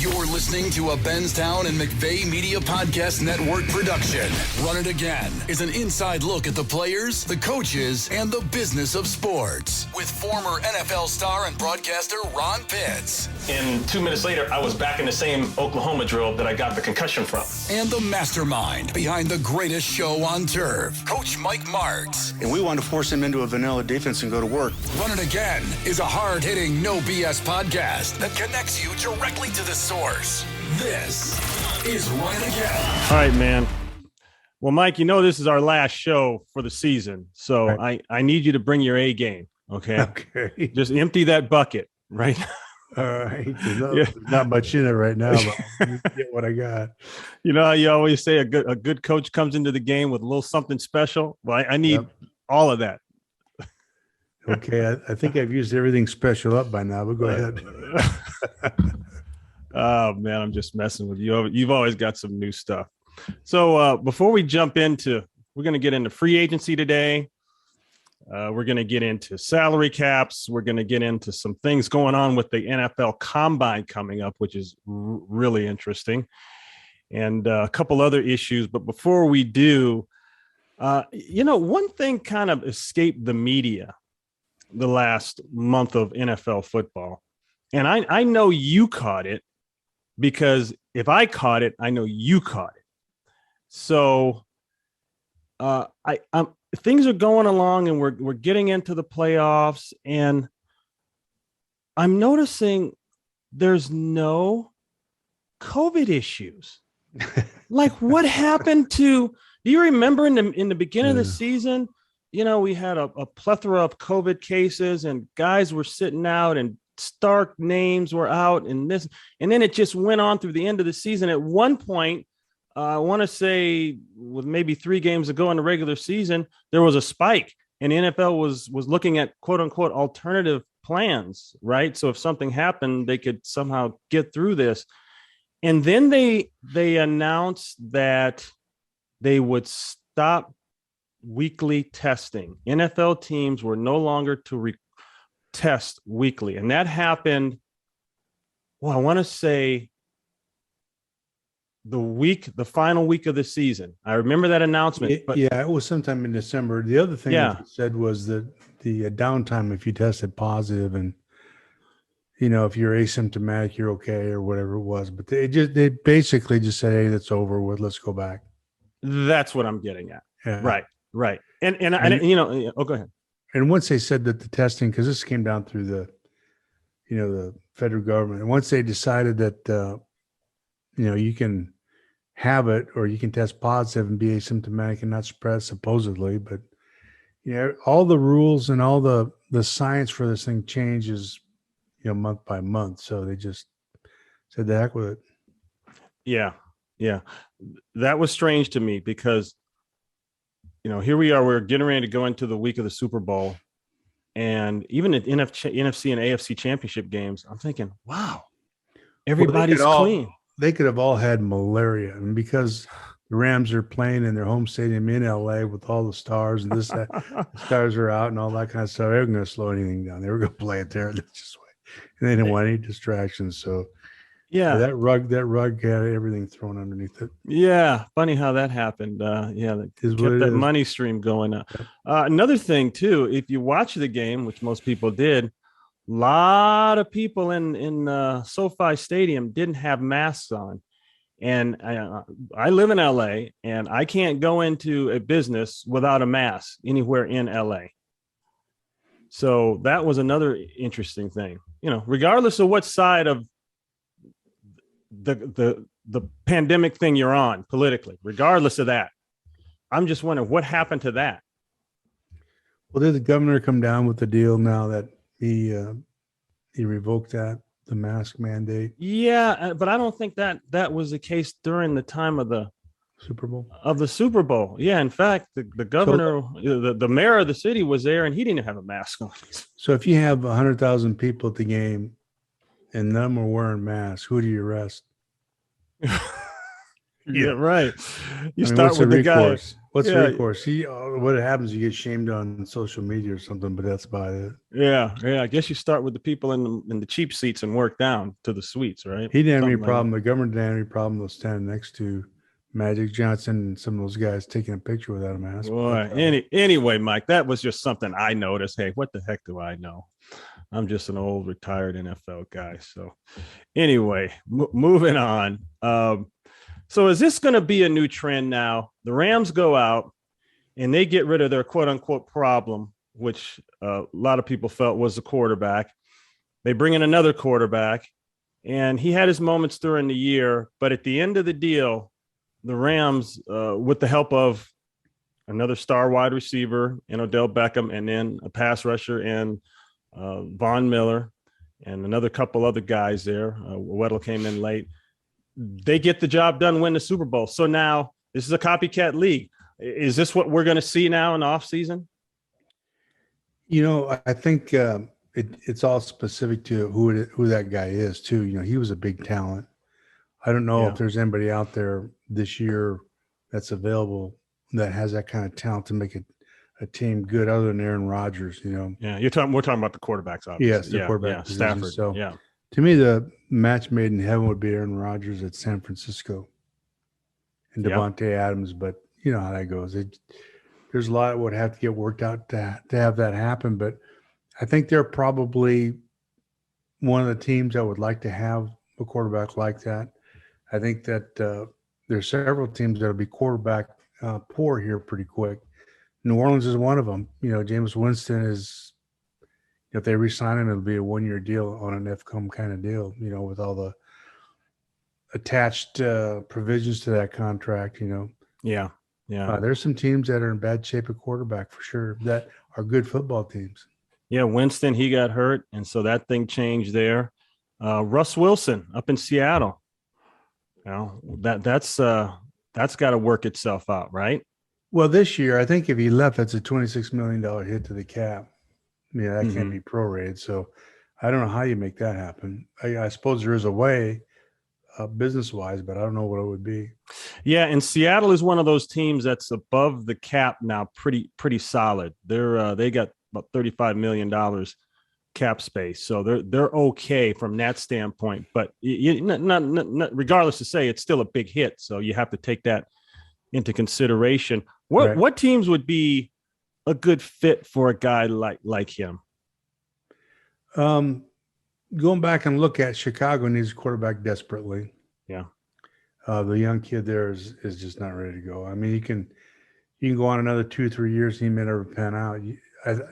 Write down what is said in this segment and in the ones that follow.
You're listening to a Benstown and McVeigh Media Podcast Network production. Run It Again is an inside look at the players, the coaches, and the business of sports with former NFL star and broadcaster Ron Pitts. And 2 minutes later, I was back in the same Oklahoma drill that I got the concussion from. And the mastermind behind the greatest show on turf, Coach Mike Martz. And we want to force him into a vanilla defense and go to work. Run It Again is a hard-hitting, no BS podcast that connects you directly to the source. This is Run It Again. All right, man. Well, Mike, you know this is our last show for the season, so right. I need you to bring your A game, okay? Okay. Just empty that bucket, right? All right. There's not much in it right now, but you get what I got. You know how you always say a good coach comes into the game with a little something special? Well, I need all of that. Okay. I think I've used everything special up by now, but go ahead. Oh, man, I'm just messing with you. You've always got some new stuff. So before we jump into, we're going to get into free agency today. We're going to get into salary caps. We're going to get into some things going on with the NFL Combine coming up, which is really interesting, and a couple other issues. But before we do, one thing kind of escaped the media the last month of NFL football. And I know you caught it because if I caught it, I know you caught it. So things are going along and we're getting into the playoffs, and I'm noticing there's no COVID issues. Like, what happened to, do you remember in the beginning of the season, we had a plethora of COVID cases and guys were sitting out and stark names were out and then it just went on through the end of the season. At one point, I want to say with maybe 3 games ago in the regular season, there was a spike and the NFL was looking at quote unquote alternative plans, right? So if something happened, they could somehow get through this. And then they announced that they would stop weekly testing. NFL teams were no longer to test weekly. And that happened, I want to say the final week of the season. I remember that announcement. It was sometime in December. The other thing that said was that the downtime, if you tested positive and, if you're asymptomatic, you're okay or whatever it was. But they basically just said, hey, that's over with. Let's go back. That's what I'm getting at. Yeah. Right. And go ahead. And once they said that the testing, because this came down through the federal government, and once they decided that, you can have it or you can test positive and be asymptomatic and not spread supposedly, but all the rules and all the science for this thing changes, month by month. So they just said the heck with it. Yeah. That was strange to me because, here we are, we're getting ready to go into the week of the Super Bowl, and even at NFC and AFC championship games, I'm thinking, wow, everybody's clean. They could have all had malaria, and because the Rams are playing in their home stadium in LA with all the stars and the stars are out and all that kind of stuff, they were going to slow anything down. They were going to play it there this way, and they didn't want any distractions. So that rug had everything thrown underneath it. Yeah, funny how that happened. That kept that money stream going up. Another thing too, if you watch the game, which most people did, a lot of people in SoFi Stadium didn't have masks on. And I live in LA, and I can't go into a business without a mask anywhere in LA. So that was another interesting thing. Regardless of what side of the pandemic thing you're on politically, regardless of that, I'm just wondering what happened to that. Well, did the governor come down with the deal now that he revoked the mask mandate? Yeah, but I don't think that was the case during the time of the Super Bowl. Yeah, in fact, the governor, the mayor of the city was there, and he didn't have a mask on. So if you have 100,000 people at the game and none were wearing masks, who do you arrest? Yeah, right. You I mean, start what's the with the guy. recourse? What's the Yeah, recourse? What happens? You get shamed on social media or something, but that's about it. yeah. I guess you start with the people in the cheap seats and work down to the suites, right? He didn't have any Something like problem. The government didn't have any problem with standing next to Magic Johnson and some of those guys taking a picture without a that. mask. Boy, anyway, Mike, that was just something I noticed. Hey, what the heck do I know? I'm just an old retired NFL guy. So anyway, moving on. So is this going to be a new trend now? The Rams go out and they get rid of their quote unquote problem, which a lot of people felt was the quarterback. They bring in another quarterback, and he had his moments during the year. But at the end of the deal, the Rams, with the help of another star wide receiver in Odell Beckham, and then a pass rusher in Von Miller, and another couple other guys there. Weddle came in late. They get the job done, win the Super Bowl. So now this is a copycat league. Is this what we're going to see now in the offseason? I think it's all specific to who that guy is too. He was a big talent. I don't know if there's anybody out there this year that's available that has that kind of talent to make a team good other than Aaron Rodgers. Yeah, we're talking about the quarterbacks, obviously. Yes, the quarterback position. Stafford. So yeah, to me, the match made in heaven would be Aaron Rodgers at San Francisco and Devontae Adams. But you know how that goes. There's a lot that would have to get worked out to have that happen. But I think they're probably one of the teams that would like to have a quarterback like that. I think that there's several teams that will be quarterback poor here pretty quick. New Orleans is one of them. Jameis Winston is, if they re-sign him, it'll be a one-year deal on an FCOM kind of deal, with all the attached provisions to that contract, Yeah. There's some teams that are in bad shape at quarterback for sure that are good football teams. Yeah, Winston, he got hurt, and so that thing changed there. Russ Wilson up in Seattle. That's got to work itself out, right? Well, this year, I think if he left, that's a $26 million hit to the cap. That can't be prorated. So I don't know how you make that happen. I suppose there is a way business-wise, but I don't know what it would be. Yeah, and Seattle is one of those teams that's above the cap now, pretty solid. They got about $35 million cap space, so they're okay from that standpoint. But not regardless to say, it's still a big hit, so you have to take that into consideration. What teams would be a good fit for a guy like him? Going back and look at Chicago needs a quarterback desperately. Yeah. The young kid there is just not ready to go. I mean, you can go on another 2-3 years and he may never pan out.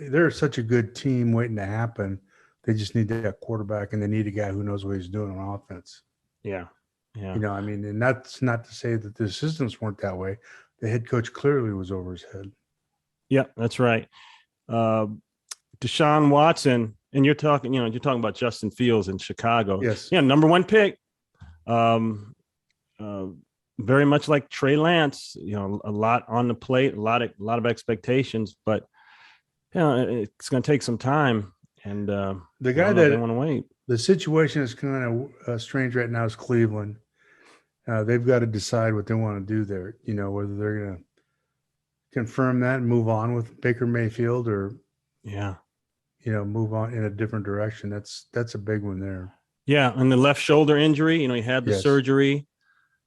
They're such a good team waiting to happen. They just need that quarterback, and they need a guy who knows what he's doing on offense. Yeah. And that's not to say that the assistants weren't that way. The head coach clearly was over his head. Yeah, that's right. Deshaun Watson, and you're talking about Justin Fields in Chicago. Yes. Yeah, number one pick. Very much like Trey Lance, a lot on the plate, a lot of expectations, but it's going to take some time. And the guy they want to wait. The situation is kind of strange right now is Cleveland. They've got to decide what they want to do there. Whether they're going to confirm that and move on with Baker Mayfield, or move on in a different direction. That's a big one there. Yeah, and the left shoulder injury. He had the surgery,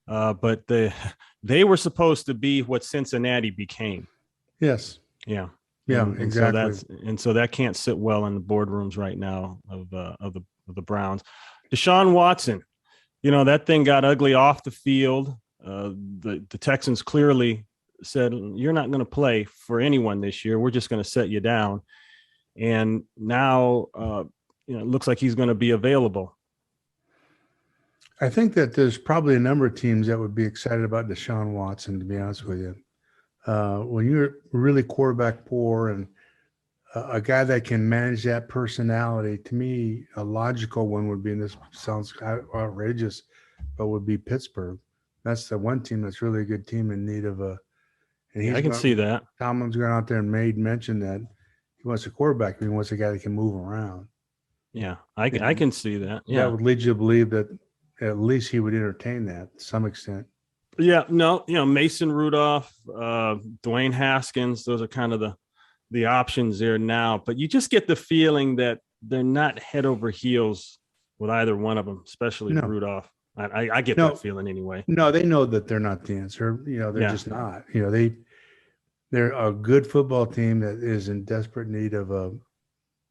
but they were supposed to be what Cincinnati became. Yes. Yeah. Yeah, and exactly. So that can't sit well in the boardrooms right now of the Browns. Deshaun Watson, that thing got ugly off the field. The Texans clearly said, you're not going to play for anyone this year. We're just going to set you down. And now, it looks like he's going to be available. I think that there's probably a number of teams that would be excited about Deshaun Watson, to be honest with you. When you're really quarterback poor and a guy that can manage that personality, to me, a logical one would be, and this sounds outrageous, but would be Pittsburgh. That's the one team that's really a good team in need of a. And I can see that. Tomlin's gone out there and made mention that he wants a quarterback. He wants a guy that can move around. Yeah, I can see that. Yeah, that would lead you to believe that at least he would entertain that to some extent. Yeah, no, Mason Rudolph, Dwayne Haskins, those are kind of the options there now. But you just get the feeling that they're not head over heels with either one of them, especially No, Rudolph. I get no, that feeling anyway. no. They know that they're not the answer. They're Yeah. just not. They're a good football team that is in desperate need of a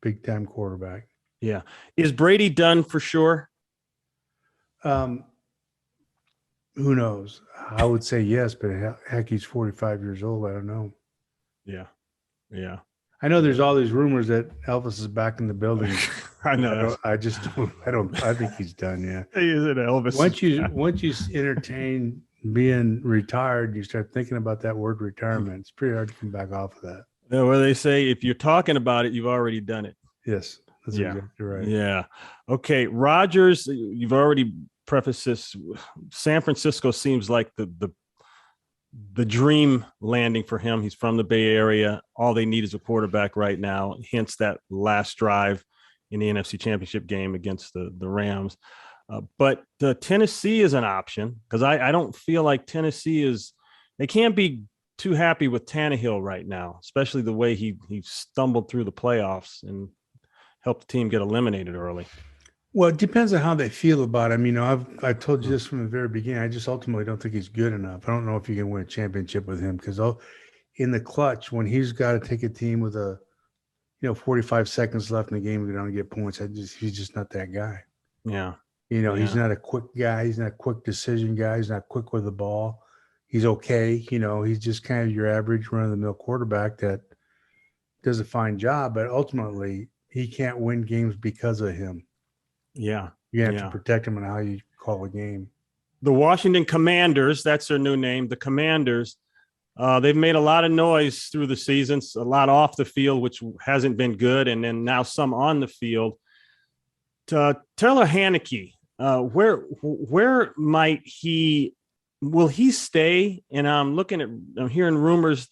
big time quarterback. Yeah. Is Brady done for sure? Um, who knows? I would say yes, but heck, he's 45 years old. I don't know. Yeah. Yeah. I know there's all these rumors that Elvis is back in the building. I know. I just don't. I think he's done. Yeah. He is an Elvis. Once you entertain being retired, you start thinking about that word retirement. It's pretty hard to come back off of that. Yeah, well, they say if you're talking about it, you've already done it. Yes, that's exactly right. Yeah. Okay. Rodgers, you've already prefaced this. San Francisco seems like the dream landing for him. He's from the Bay Area. All they need is a quarterback right now. Hence that last drive in the NFC Championship game against the Rams. But Tennessee is an option because I don't feel like Tennessee they can't be too happy with Tannehill right now, especially the way he stumbled through the playoffs and helped the team get eliminated early. Well, it depends on how they feel about him. I've told you this from the very beginning. I just ultimately don't think he's good enough. I don't know if you can win a championship with him because in the clutch, when he's got to take a team with 45 seconds left in the game, we don't get points. He's just not that guy. Yeah. He's not a quick guy. He's not a quick decision guy. He's not quick with the ball. He's okay. He's just kind of your average run-of-the-mill quarterback that does a fine job, but ultimately he can't win games because of him. Yeah. You have to protect him on how you call a game. The Washington Commanders, that's their new name, the Commanders, they've made a lot of noise through the seasons, a lot off the field, which hasn't been good, and then now some on the field. Taylor Haneke, where might will he stay? And I'm hearing rumors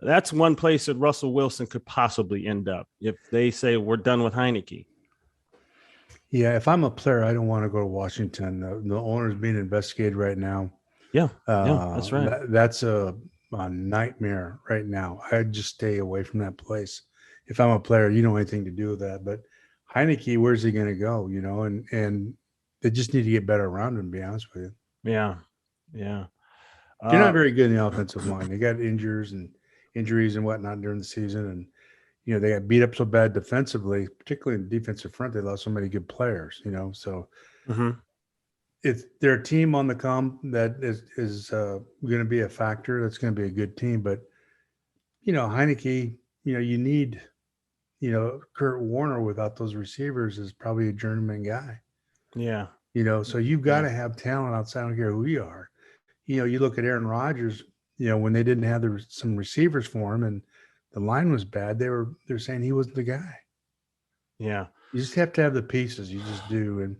that's one place that Russell Wilson could possibly end up if they say we're done with Heineke. Yeah, if I'm a player, I don't want to go to Washington. The owner's being investigated right now. Yeah, that's right. That's a nightmare right now. I'd just stay away from that place. If I'm a player, you don't want anything to do with that. But Heineke, where's he going to go? And they just need to get better around him, to be honest with you. Yeah. They're not very good in the offensive line. They got injuries and whatnot during the season. And, they got beat up so bad defensively, particularly in the defensive front. They lost so many good players, so it's their team on the come that is going to be a factor. That's going to be a good team. But, Heineke, you need, Kurt Warner without those receivers is probably a journeyman guy. Yeah. So you've got to have talent outside. I don't care who you are. You look at Aaron Rodgers, when they didn't have some receivers for him and the line was bad, they're saying he wasn't the guy. Yeah. You just have to have the pieces. You just do. And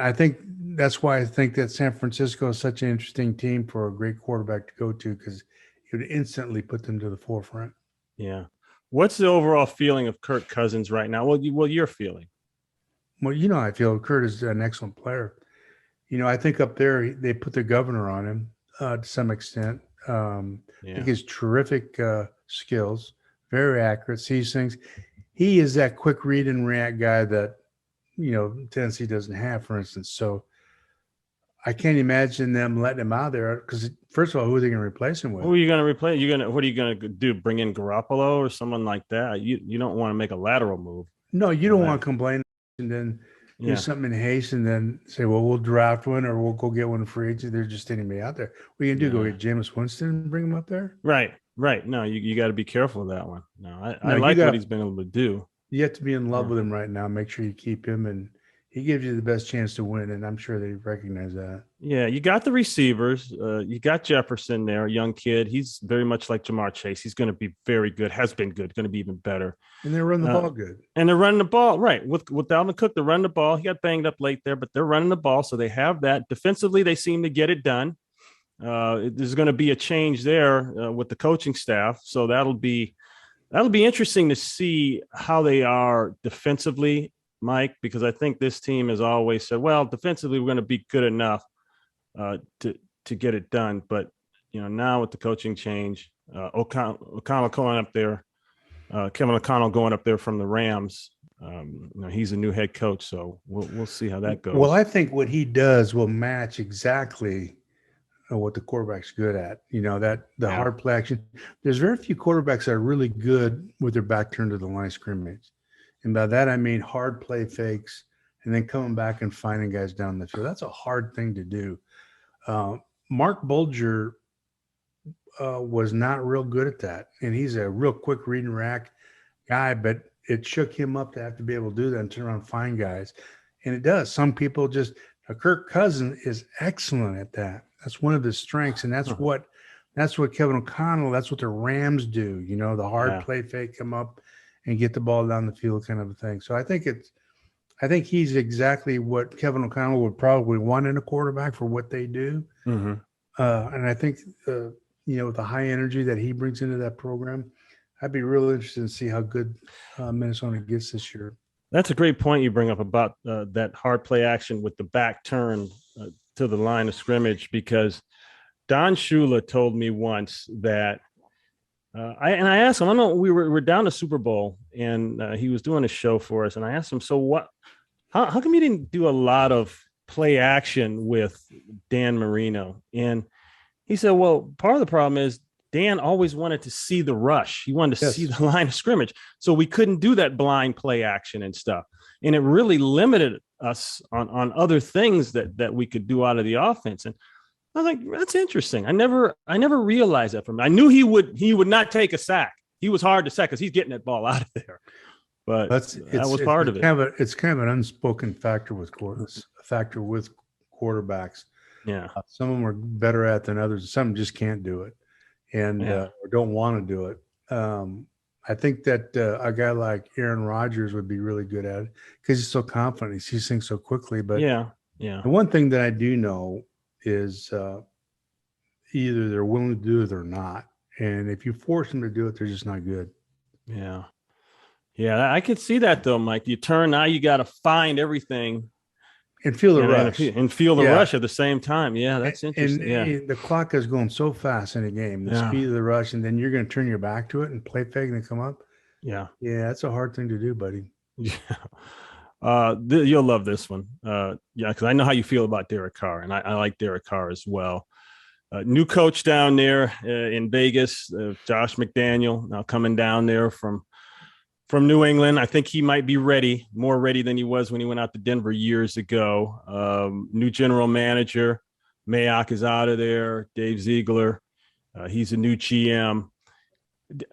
I think that's why I think that San Francisco is such an interesting team for a great quarterback to go to, because it would instantly put them to the forefront. Yeah. What's the overall feeling of Kirk Cousins right now? Well, you're feeling. Well, I feel Kurt is an excellent player. I think up there they put the governor on him to some extent. I think he's terrific skills, very accurate, sees things. He is that quick read and react guy that, Tennessee doesn't have, for instance. So I can't imagine them letting him out there because, first of all, who are they going to replace him with? Who are you going to replace? What are you going to do? Bring in Garoppolo or someone like that? You don't want to make a lateral move. No, you don't want to complain and then do something in haste and then say, well, we'll draft one or we'll go get one free agent. There's just anybody out there. What are you going to do? Go get Jameis Winston and bring him up there? Right. No, you got to be careful of that one. No, I like what he's been able to do. You have to be in love with him right now. Make sure you keep him, and he gives you the best chance to win, and I'm sure they recognize that. Yeah, you got the receivers. You got Jefferson there, a young kid. He's very much like Jamar Chase. He's going to be very good, has been good, going to be even better. And they're running the ball good. And they're running the ball, right. With Dalvin Cook, they're running the ball. He got banged up late there, but they're running the ball, so they have that. Defensively, they seem to get it done. There's going to be a change there with the coaching staff, so that'll be interesting to see how they are defensively, Mike, because I think this team has always said, well, defensively we're going to be good enough to get it done. But now with the coaching change, O'Connell going up there, Kevin O'Connell going up there from the Rams. He's a new head coach, so we'll see how that goes. Well, I think what he does will match exactly what the quarterback's good at. Hard play action. There's very few quarterbacks that are really good with their back turned to the line of scrimmage, and by that I mean hard play fakes and then coming back and finding guys down the field. That's a hard thing to do. Mark Bulger was not real good at that, and he's a real quick read and rack guy, but it shook him up to have to be able to do that and turn around and find guys. And it does. Some people just Kirk Cousins is excellent at that. That's one of his strengths, and that's what Kevin O'Connell, that's what the Rams do, the hard play fake, come up and get the ball down the field kind of a thing. So I think he's exactly what Kevin O'Connell would probably want in a quarterback for what they do. Mm-hmm. And I think, with the high energy that he brings into that program, I'd be really interested to see how good Minnesota gets this year. That's a great point you bring up about that hard play action with the back turn to the line of scrimmage, because Don Shula told me once that I asked him, I know we were down to Super Bowl, and he was doing a show for us, and I asked him, so how come you didn't do a lot of play action with Dan Marino? And he said, well, part of the problem is Dan always wanted to see the rush. He wanted to see the line of scrimmage. So we couldn't do that blind play action and stuff. And it really limited us on other things that we could do out of the offense. And I was like, that's interesting. I never realized that from him. I knew he would not take a sack. He was hard to sack because he's getting that ball out of there. But that was part of it. It's kind of an unspoken factor with quarterbacks. Yeah. Some of them are better at than others. Some just can't do it. And or don't want to do it. I think that a guy like Aaron Rodgers would be really good at it because he's so confident. He sees things so quickly. But the one thing that I do know is either they're willing to do it or not. And if you force them to do it, they're just not good. Yeah. Yeah, I could see that though, Mike. You turn, now you got to find everything. And feel the rush. And feel the rush at the same time. Yeah, that's interesting. And the clock is going so fast in a game, the speed of the rush, and then you're going to turn your back to it and play fake and come up. Yeah. Yeah, that's a hard thing to do, buddy. Yeah. You'll love this one. Because I know how you feel about Derek Carr, and I like Derek Carr as well. New coach down there in Vegas, Josh McDaniel, now coming down there from New England. I think he might be more ready than he was when he went out to Denver years ago. New general manager, Mayock is out of there. Dave Ziegler, he's a new GM.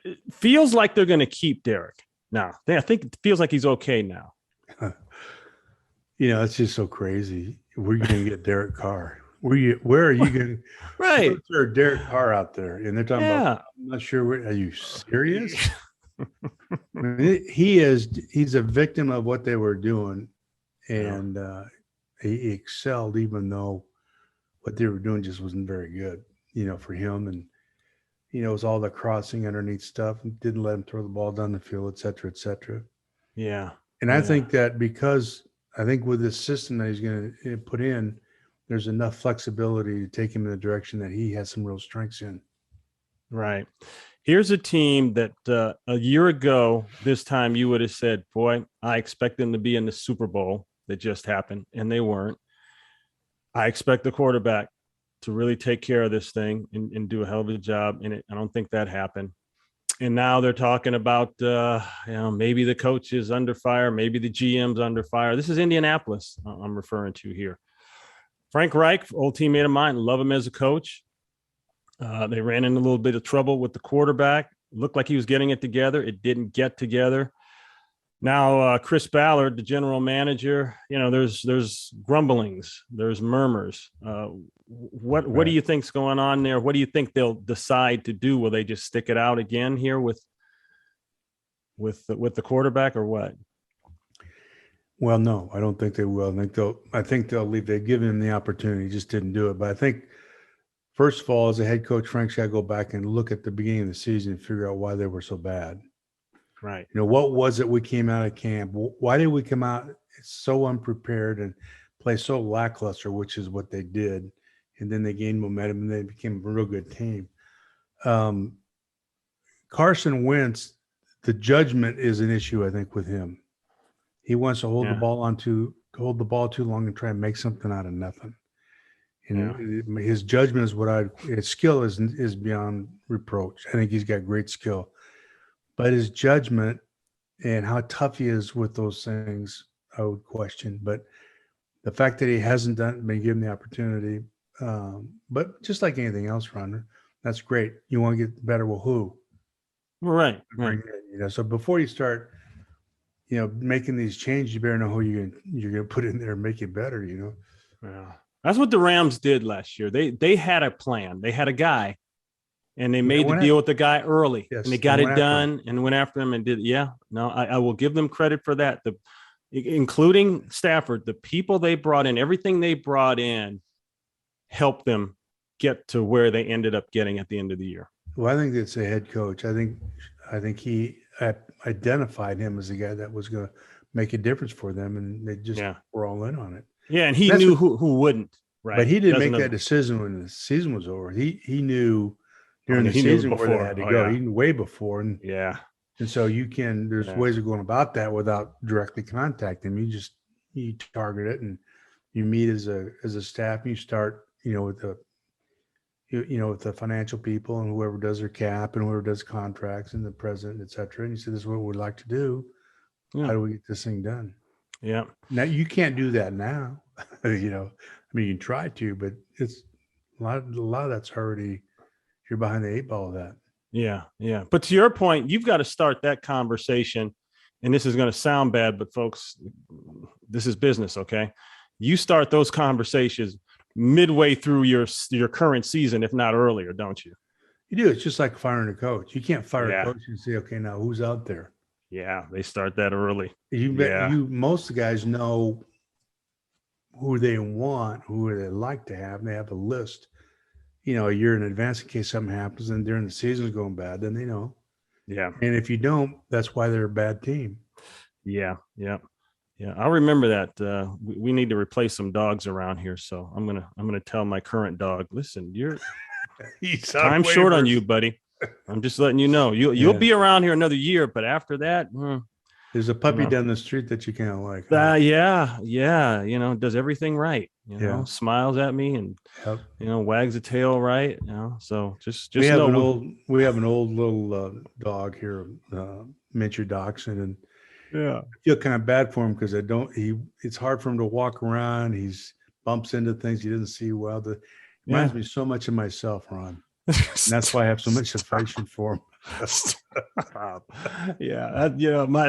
It feels like they're going to keep Derek now. I think it feels like he's okay now. It's just so crazy. We're going to get Derek Carr. Where are you going? Right. There's Derek Carr out there, and they're talking about. I'm not sure. Are you serious? I mean, he's a victim of what they were doing, and he excelled, even though what they were doing just wasn't very good, for him. And it was all the crossing underneath stuff, and didn't let him throw the ball down the field, et cetera, et cetera. Yeah. And I think that because I think with this system that he's going to put in, there's enough flexibility to take him in the direction that he has some real strengths in. Right. Here's a team that a year ago, this time you would have said, boy, I expect them to be in the Super Bowl that just happened, and they weren't. I expect the quarterback to really take care of this thing and do a hell of a job in it. I don't think that happened. And now they're talking about, maybe the coach is under fire, maybe the GM's under fire. This is Indianapolis I'm referring to here. Frank Reich, old teammate of mine, love him as a coach. They ran into a little bit of trouble with the quarterback. Looked like he was getting it together. It didn't get together. Now, Chris Ballard, the general manager, there's grumblings, there's murmurs. What do you think's going on there? What do you think they'll decide to do? Will they just stick it out again here with the quarterback, or what? Well, no, I don't think they will. I think they'll leave. They've given him the opportunity, just didn't do it. But I think, first of all, as a head coach, Frank's got to go back and look at the beginning of the season and figure out why they were so bad. Right. What was it we came out of camp? Why did we come out so unprepared and play so lackluster, which is what they did? and then they gained momentum and they became a real good team. Carson Wentz, the judgment is an issue, I think, with him. He wants to hold the ball too long and try and make something out of nothing. And his judgment is his skill is beyond reproach. I think he's got great skill, but his judgment and how tough he is with those things, I would question. But the fact that he hasn't been given the opportunity, but just like anything else, Ron, that's great. You want to get better. Well, who? Right. So before you start, making these changes, you better know who you're gonna put in there and make it better. Yeah. That's what the Rams did last year. They had a plan. They had a guy, and they made the deal with the guy early, and they got it done and went after him and did. Yeah, no, I will give them credit for that. Including Stafford, the people they brought in, everything they brought in, helped them get to where they ended up getting at the end of the year. Well, I think it's a head coach. I think he identified him as a guy that was going to make a difference for them, and they just were all in on it. Yeah, and he knew who wouldn't, right? But he didn't make that decision when the season was over. He knew during the season where they had to go. He knew way before, and so there's ways of going about that without directly contacting him. You target it, and you meet as a staff. And you start, with the financial people and whoever does their cap and whoever does contracts and the president, et cetera. And you say, this is what we'd like to do. Yeah. How do we get this thing done? Yeah. Now you can't do that now. You can try to, but it's a lot of that's already, you're behind the eight ball of that. Yeah. Yeah. But to your point, you've got to start that conversation, and this is going to sound bad, but folks, this is business. Okay. You start those conversations midway through your current season, if not earlier, don't you? You do. It's just like firing a coach. You can't fire a coach and say, okay, now who's out there? Yeah, they start that early. Most of the guys know who they want, who they like to have, and they have a list, a year in advance in case something happens, and during the season's going bad, then they know. Yeah. And if you don't, that's why they're a bad team. Yeah. Yeah. Yeah. I remember that. We need to replace some dogs around here. So I'm gonna tell my current dog, listen, you're time short on you, buddy. I'm just letting you know. You'll be around here another year, but after that, there's a puppy down the street that you kind of like. Yeah. Does everything right. Smiles at me and wags a tail right. So just we have an old little dog here, miniature dachshund, and I feel kind of bad for him because it's hard for him to walk around. He's bumps into things he doesn't see well. Reminds me so much of myself, Ron. And that's why I have so much affection for him.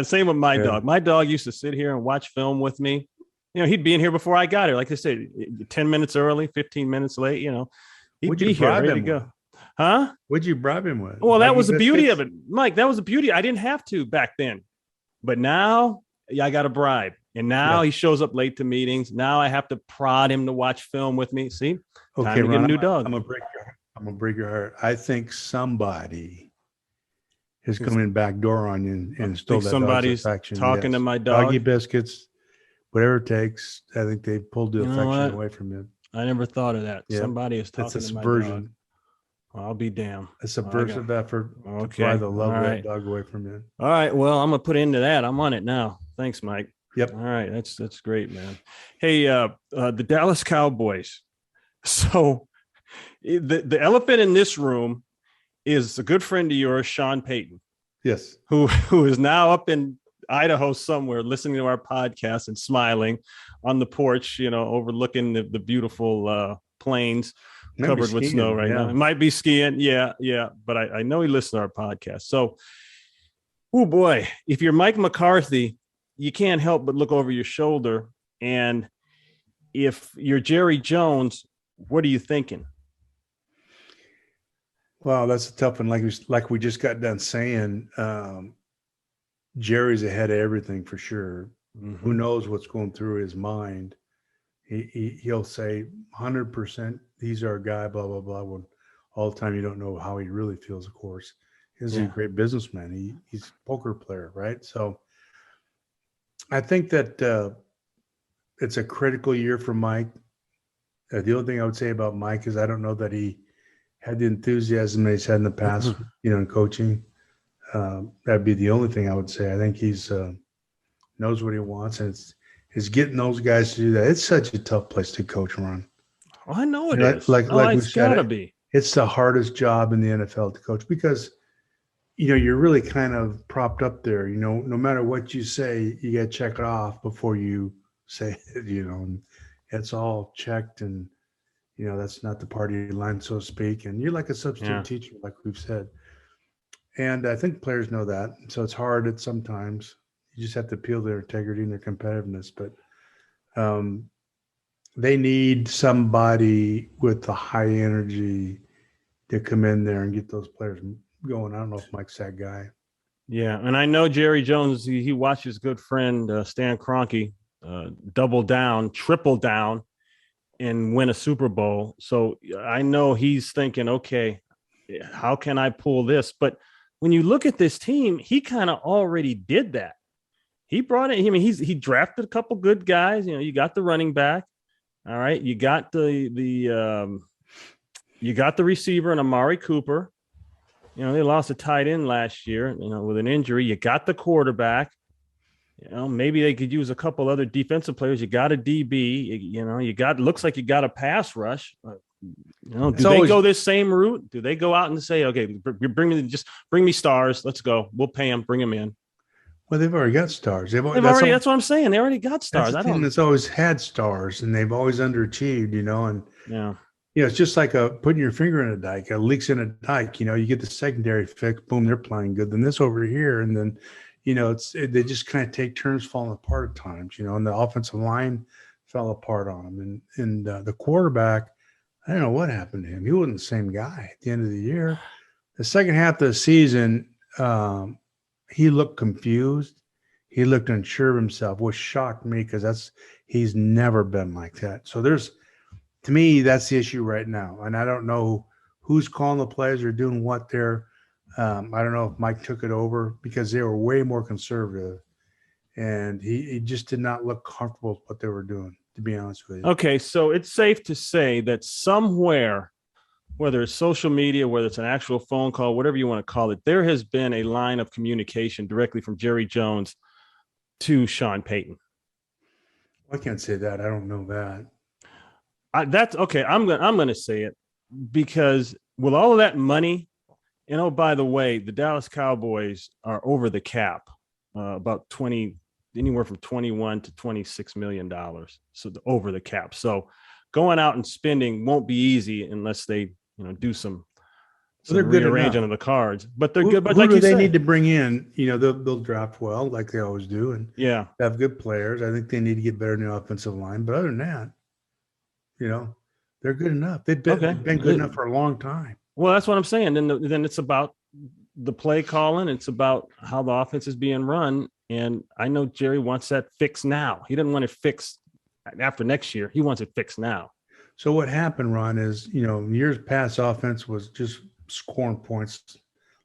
Same with my dog. My dog used to sit here and watch film with me. He'd be in here before I got here. Like I said, 10 minutes early, 15 minutes late, he'd be here ready to go. Huh? What'd you bribe him with? Well, that was the beauty of it, Mike. That was the beauty. I didn't have to back then, but now I got a bribe. And now he shows up late to meetings. Now I have to prod him to watch film with me. See, okay, Ron, get a new dog. I'm gonna break your heart. I think somebody is coming back door on you and stole that somebody's dog's affection. Talking to my dog. Doggy biscuits, whatever it takes. I think they pulled the affection away from you. I never thought of that. Yeah. Somebody is talking to my dog. Well, I'll be damned. A subversive effort to pry the love of that dog away from you. All right. Well, I'm gonna put into that. I'm on it now. Thanks, Mike. Yep. All right. That's great, man. Hey, the Dallas Cowboys. So the elephant in this room is a good friend of yours, Sean Payton. Yes. Who is now up in Idaho somewhere listening to our podcast and smiling on the porch, overlooking the beautiful plains covered with snow right now. It might be skiing. Yeah. But I know he listens to our podcast. So, oh boy, if you're Mike McCarthy, you can't help but look over your shoulder. And if you're Jerry Jones, what are you thinking? Well, that's a tough one. Like we just got done saying, Jerry's ahead of everything for sure. Mm-hmm. Who knows what's going through his mind? He'll say 100%, he's our guy, blah, blah, blah. When all the time you don't know how he really feels, of course. He's a great businessman. He's a poker player, right? So I think that it's a critical year for Mike. The only thing I would say about Mike is I don't know that he had the enthusiasm that he's had in the past, in coaching. That'd be the only thing I would say. I think he's knows what he wants, and it's getting those guys to do that. It's such a tough place to coach, Ron. Oh, I know it is. Like we it's said, gotta be. It's the hardest job in the NFL to coach because you're really kind of propped up there. No matter what you say, you got to check it off before you say it. And it's all checked, and that's not the party line, so to speak. And you're like a substitute teacher, like we've said. And I think players know that, so it's hard at sometimes. You just have to appeal their integrity and their competitiveness. But they need somebody with the high energy to come in there and get those players going. I don't know if Mike's that guy. Yeah, and I know Jerry Jones, he watched his good friend Stan Kroenke double down, triple down, and win a Super Bowl. So I know he's thinking, okay, how can I pull this? But when you look at this team, he kind of already did that. He brought it. I mean, he drafted a couple good guys. You got the running back. All right, you got the receiver and Amari Cooper. They lost a tight end last year, with an injury. You got the quarterback. Maybe they could use a couple other defensive players. You got a DB. Looks like you got a pass rush. Do they go this same route? Do they go out and say, okay, bring me stars. Let's go. We'll pay them. Bring them in. Well, they've already got stars. That's what I'm saying. They already got stars. That's a team that's always had stars, and they've always underachieved, and it's just like putting your finger in a dike, leaks in a dike. You get the secondary fix, boom, they're playing good. Then this over here, and then, they just kind of take turns falling apart at times. And the offensive line fell apart on them, and the quarterback, I don't know what happened to him. He wasn't the same guy at the end of the year. The second half of the season, he looked confused. He looked unsure of himself, which shocked me because he's never been like that. So to me, that's the issue right now. And I don't know who's calling the plays or doing what there. I don't know if Mike took it over because they were way more conservative, and he just did not look comfortable with what they were doing, to be honest with you. Okay, so it's safe to say that somewhere, whether it's social media, whether it's an actual phone call, whatever you want to call it, there has been a line of communication directly from Jerry Jones to Sean Payton. I can't say that. I don't know that. That's okay. I'm going to say it because with all of that money, by the way, the Dallas Cowboys are over the cap, about anywhere from $21 to $26 million. So over the cap. So going out and spending won't be easy unless they, do some rearranging of the cards. But they're good. But who like do you they said, need to bring in? They'll draft well, like they always do, and have good players. I think they need to get better in the offensive line. But other than that, they're good enough. They've been good enough for a long time. Well, that's what I'm saying. Then it's about the play calling. It's about how the offense is being run. And I know Jerry wants that fixed now. He doesn't want it fixed after next year. He wants it fixed now. So what happened, Ron, is, years past offense was just scoring points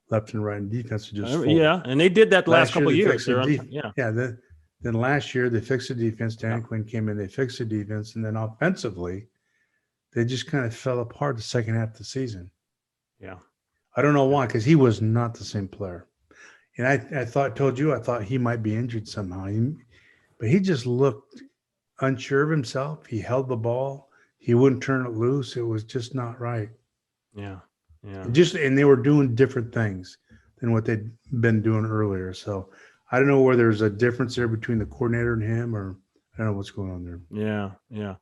left and right, and defense was just full. Yeah, and they did that the last couple of years. Then last year they fixed the defense. Dan Quinn came in, they fixed the defense, and then offensively, they just kind of fell apart the second half of the season. Yeah. I don't know why, because he was not the same player. And I thought he might be injured somehow. But he just looked unsure of himself. He held the ball. He wouldn't turn it loose. It was just not right. Yeah. Yeah. And they were doing different things than what they'd been doing earlier. So I don't know whether there's a difference there between the coordinator and him, or I don't know what's going on there. Yeah. Yeah.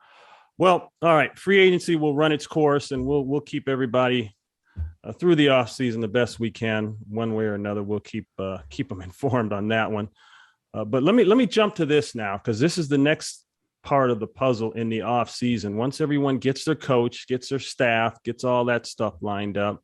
Well, all right. Free agency will run its course, and we'll keep everybody through the off season the best we can, one way or another. We'll keep them informed on that one. But let me jump to this now, because this is the next part of the puzzle in the off season. Once everyone gets their coach, gets their staff, gets all that stuff lined up.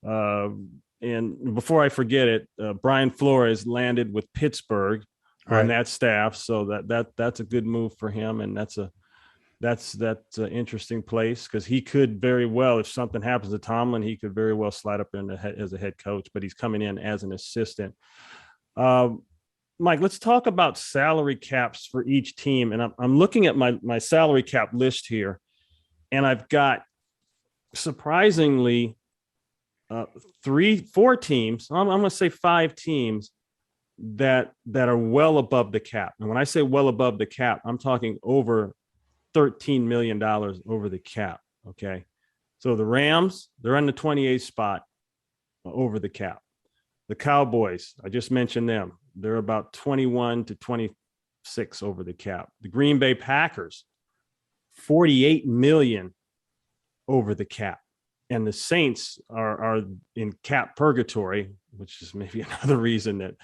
And before I forget it, Brian Flores landed with Pittsburgh on that staff. So that's a good move for him. And that's an interesting place, because he could very well, if something happens to Tomlin, he could very well slide up in as a head coach, but he's coming in as an assistant. Mike, let's talk about salary caps for each team. And I'm looking at my salary cap list here. And I've got surprisingly 4 teams. I'm going to say 5 teams that are well above the cap. And when I say well above the cap, I'm talking over $13 million over the cap. Okay. So the Rams, they're in the 28th spot over the cap. The Cowboys, I just mentioned them. They're about 21 to 26 over the cap. The Green Bay Packers, 48 million over the cap. And the Saints are in cap purgatory, which is maybe another reason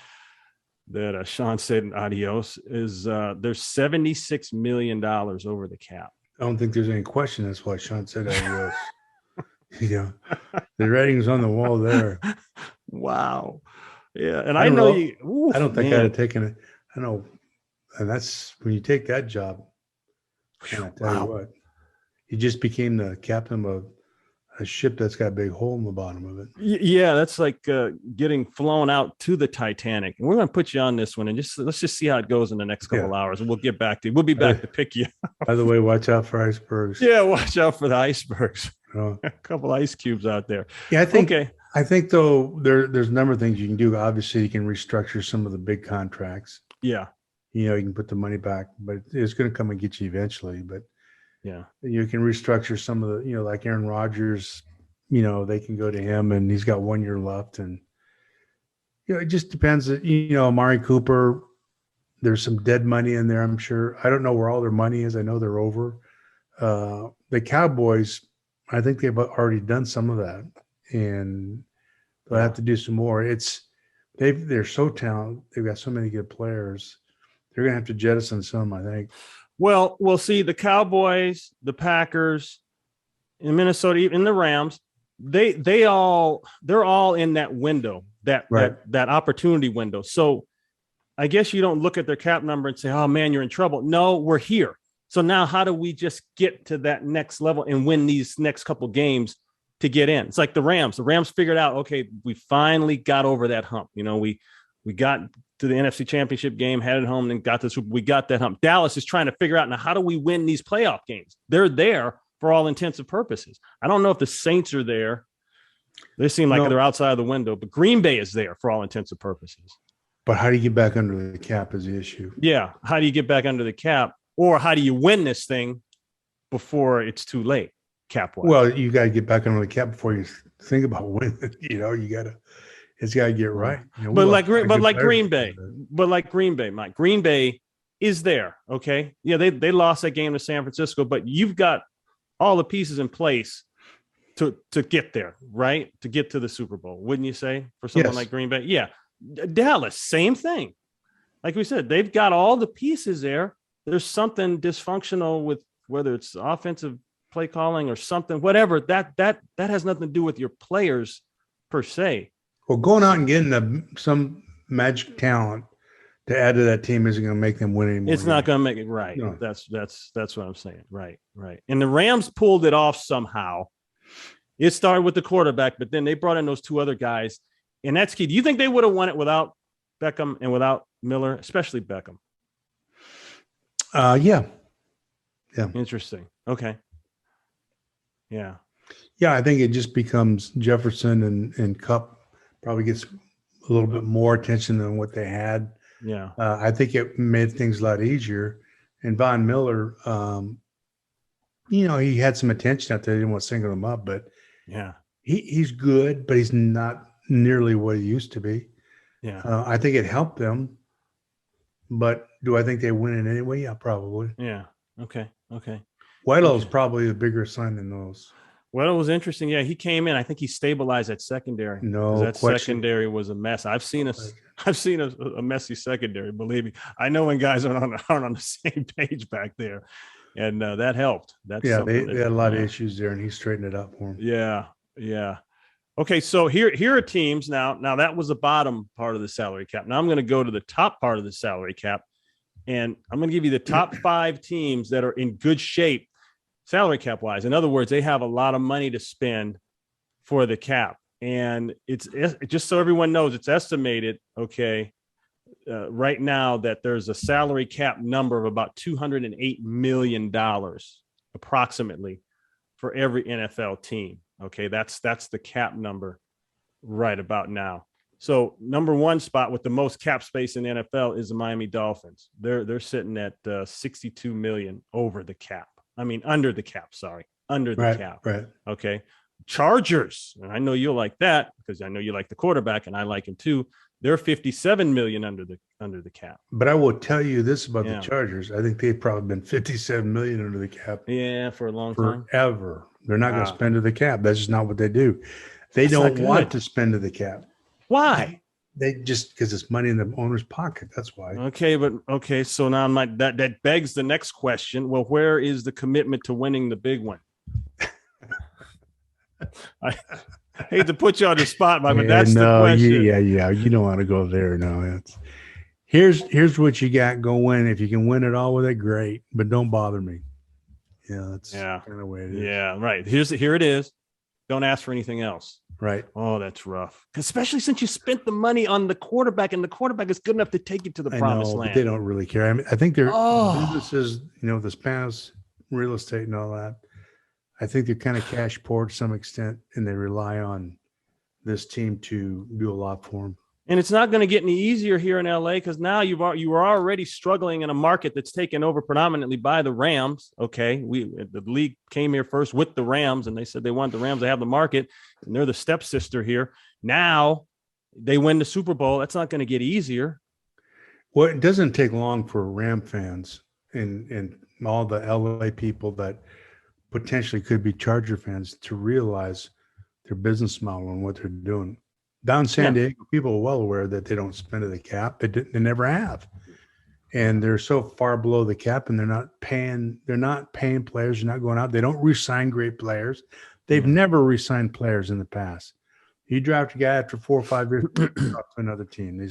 that Sean said adios, is they're $76 million over the cap. I don't think there's any question. That's why Sean said adios. The writing's on the wall there. Wow. Yeah. And I know you. Oof, I don't think I'd have taken it. I know. And that's when you take that job. And I tell you what, you just became the captain of a ship that's got a big hole in the bottom of it. Yeah, that's like getting flown out to the Titanic. And we're going to put you on this one, and let's just see how it goes in the next couple hours, and we'll get back to you. We'll be back to pick you. By the way, watch out for icebergs. Yeah, watch out for the icebergs. A couple ice cubes out there. Yeah, I think though there's a number of things you can do. Obviously, you can restructure some of the big contracts. Yeah, you can put the money back, but it's going to come and get you eventually. But yeah, you can restructure some of the, like Aaron Rodgers, they can go to him and he's got 1 year left. And, it just depends. Amari Cooper, there's some dead money in there, I'm sure. I don't know where all their money is. I know they're over. The Cowboys, I think they've already done some of that, and they'll have to do some more. They're so talented. They've got so many good players. They're going to have to jettison some, I think. Well, we'll see. The Cowboys, the Packers, in Minnesota, even the Rams, they're all in that window, that opportunity window. So I guess you don't look at their cap number and say, "Oh man, you're in trouble." No, we're here. So now how do we just get to that next level and win these next couple games to get in? It's like the Rams. The Rams figured out, okay, we finally got over that hump. We got to the NFC Championship game, headed home, and got to the Super Bowl. We got that hump. Dallas is trying to figure out now, how do we win these playoff games? They're there for all intents and purposes. I don't know if the Saints are there. They seem like they're outside of the window, but Green Bay is there for all intents and purposes. But how do you get back under the cap is the issue. Yeah. How do you get back under the cap? Or how do you win this thing before it's too late, cap-wise? Well, you got to get back under the cap before you think about winning. It's got to get right. But like Green Bay, Mike, Green Bay is there. Okay. Yeah. They lost that game to San Francisco, but you've got all the pieces in place to get there, right? To get to the Super Bowl, wouldn't you say, for someone like Green Bay? Yeah. Dallas, same thing. Like we said, they've got all the pieces there. There's something dysfunctional with whether it's offensive play calling or something, whatever, that has nothing to do with your players per se. Well, going out and getting some magic talent to add to that team isn't going to make them win anymore. It's not going to make it right. No. That's what I'm saying. Right. And the Rams pulled it off somehow. It started with the quarterback, but then they brought in those 2 other guys, and that's key. Do you think they would have won it without Beckham and without Miller, especially Beckham? Yeah. Interesting. Okay. Yeah. I think it just becomes Jefferson and Kupp probably gets a little bit more attention than what they had. Yeah. I think it made things a lot easier. And Von Miller, he had some attention out there. They didn't want to single him up, but yeah, he's good, but he's not nearly what he used to be. Yeah. I think it helped them, but do I think they win it anyway? Yeah, probably. Yeah. Okay. Weddle's probably the bigger sign than those. Weddle was interesting. Yeah, he came in. I think he stabilized that secondary. No that question. Secondary was a mess. I've seen a messy secondary. Believe me, I know when guys aren't on the same page back there, and that helped. They had a lot of issues there, and he straightened it out for them. Yeah. Okay, so here are teams now. Now that was the bottom part of the salary cap. Now I'm going to go to the top part of the salary cap, and I'm going to give you the top 5 teams that are in good shape salary cap wise. In other words, they have a lot of money to spend for the cap. And it's just so everyone knows, it's estimated, right now that there's a salary cap number of about $208 million approximately for every NFL team. Okay, that's the cap number right about now. So number one spot with the most cap space in the NFL is the Miami Dolphins. They're sitting at 62 million over the cap. I mean, under the cap. Sorry, under the cap. Right. Okay. Chargers, and I know you'll like that because I know you like the quarterback, and I like him too. They're 57 million under the cap. But I will tell you this about the Chargers. I think they've probably been 57 million under the cap. Yeah, for a long time. Forever. They're not going to spend to the cap. That's just not what they do. They don't want to spend to the cap. Why? They just because it's money in the owner's pocket. That's why. Okay. So now that begs the next question. Well, where is the commitment to winning the big one? I hate to put you on the spot, Mike, but that's the question. Yeah. You don't want to go there. No, here's what you got. Go win. If you can win it all with it, great. But don't bother me. Yeah, that's kind of the way it is. Yeah, right. Here it is. Don't ask for anything else. Right. Oh, that's rough. Especially since you spent the money on the quarterback, and the quarterback is good enough to take you to the promised land. But they don't really care. I mean, I think their businesses, the Spanish real estate and all that. I think they're kind of cash poor to some extent, and they rely on this team to do a lot for them. And it's not going to get any easier here in LA because now you were already struggling in a market that's taken over predominantly by the Rams. Okay, the league came here first with the Rams, and they said they want the Rams to have the market, and they're the stepsister here. Now they win the Super Bowl. That's not going to get easier. Well, it doesn't take long for Ram fans and all the LA people that potentially could be Charger fans to realize their business model and what they're doing. Down in San Diego, people are well aware that they don't spend to the cap. They never have. And they're so far below the cap, and they're not paying players. They're not going out. They don't re-sign great players. They've never re-signed players in the past. You draft a guy after 4 or 5 years to another team. They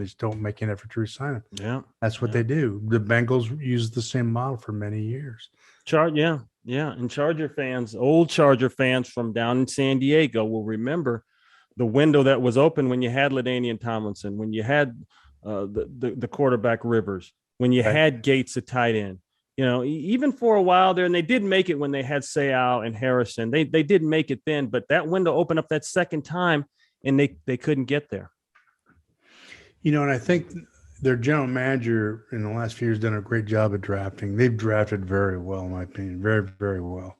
just don't make an effort to re-sign him. Yeah. That's what they do. The Bengals used the same model for many years. And Charger fans, old Charger fans from down in San Diego will remember the window that was open when you had LaDainian Tomlinson, when you had the quarterback Rivers, when you had Gates at tight end, even for a while there, and they did make it when they had Seau and Harrison. They did make it then, but that window opened up that second time, and they couldn't get there. And I think their general manager in the last few years done a great job of drafting. They've drafted very well, in my opinion, very, very well.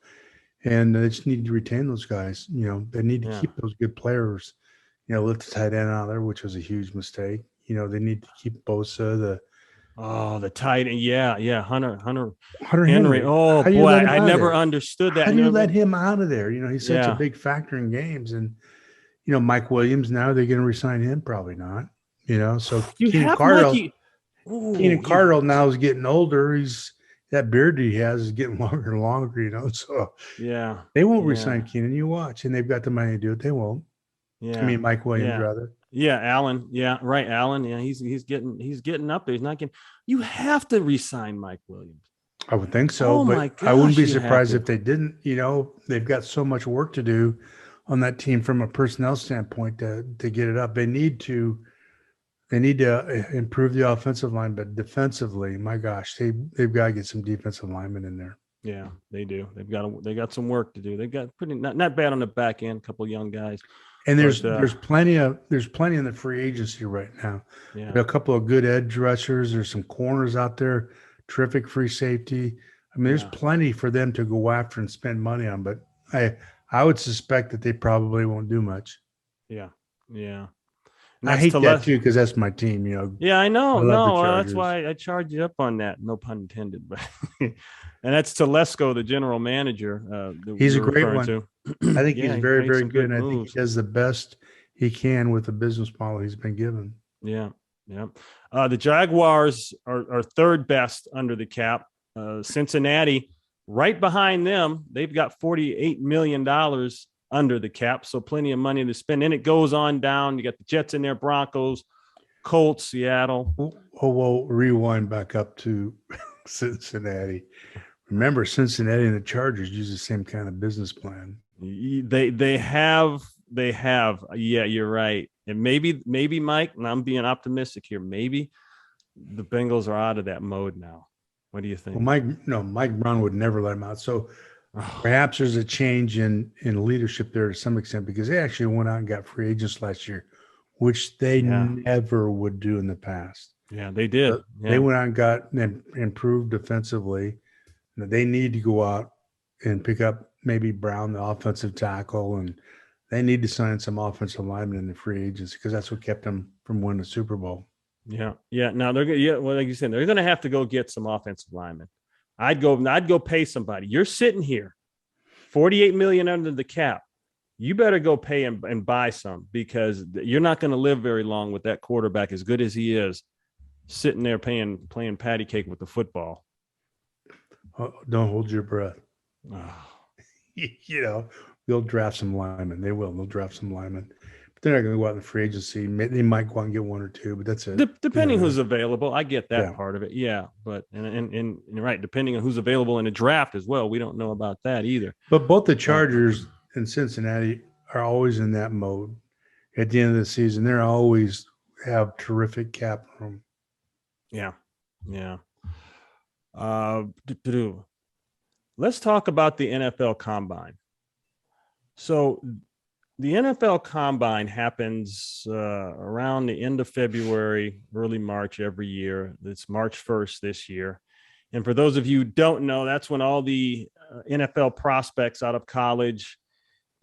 And they just need to retain those guys. They need to keep those good players. Lift the tight end out of there, which was a huge mistake. They need to keep Bosa. The tight end, Hunter Henry. Oh boy, I never understood that. How do you let him out of there? He's such a big factor in games. And Mike Williams, now they're going to resign him, probably not. So Keenan Cardinal now is getting older. That beard he has is getting longer and longer, So they won't resign Keenan. You watch, and they've got the money to do it. They won't. Yeah, I mean Mike Williams rather. Yeah, Allen. Yeah, right, Allen. Yeah, he's getting up there. He's not getting. You have to resign Mike Williams. I would think so, but my gosh, I wouldn't be surprised if they didn't. They've got so much work to do on that team from a personnel standpoint to get it up. They need to improve the offensive line, but defensively, my gosh, they've got to get some defensive linemen in there. Yeah, they do. They got some work to do. They got pretty not bad on the back end, a couple of young guys. And there's plenty in the free agency right now. Yeah. There are a couple of good edge rushers. There's some corners out there, terrific free safety. I mean, there's plenty for them to go after and spend money on, but I would suspect that they probably won't do much. Yeah. I hate that too because that's my team, Yeah, I know. That's why I charged you up on that. No pun intended, but and that's Telesco, the general manager. He's a great one. I think he's very, very good, and I think he does the best he can with the business model he's been given. Yeah. The Jaguars are third best under the cap. Cincinnati, right behind them, they've got $48 million under the cap, so plenty of money to spend. And it goes on down. You got the Jets in there, Broncos, Colts, Seattle. We'll rewind back up to Cincinnati. Remember, Cincinnati and the Chargers use the same kind of business plan. They have. Yeah, you're right. And maybe Mike, and I'm being optimistic here, maybe the Bengals are out of that mode now. What do you think? Well, Mike Brown would never let him out. So Perhaps there's a change in leadership there to some extent because they actually went out and got free agents last year, which they never would do in the past. Yeah, they did. They went out and got and improved defensively. They need to go out and pick up maybe Brown, the offensive tackle, and they need to sign some offensive linemen in the free agency because that's what kept them from winning the Super Bowl. Yeah. Now they're well, like you said, they're going to have to go get some offensive linemen. I'd go pay somebody. You're sitting here, $48 million under the cap. You better go pay and buy some because you're not going to live very long with that quarterback, as good as he is, sitting there playing patty cake with the football. Oh, don't hold your breath. Oh. They'll draft some linemen. They will. They'll draft some linemen. But they're not going to go out in the free agency. They might go out and get one or two, but that's it. Depending who's available. I get that part of it. Yeah. But, and right, depending on who's available in a draft as well. We don't know about that either. But both the Chargers and Cincinnati are always in that mode. At the end of the season, they're always have terrific cap room. Yeah. Let's talk about the NFL Combine. So the NFL Combine happens around the end of February, early March every year. It's March 1st this year. And for those of you who don't know, that's when all the NFL prospects out of college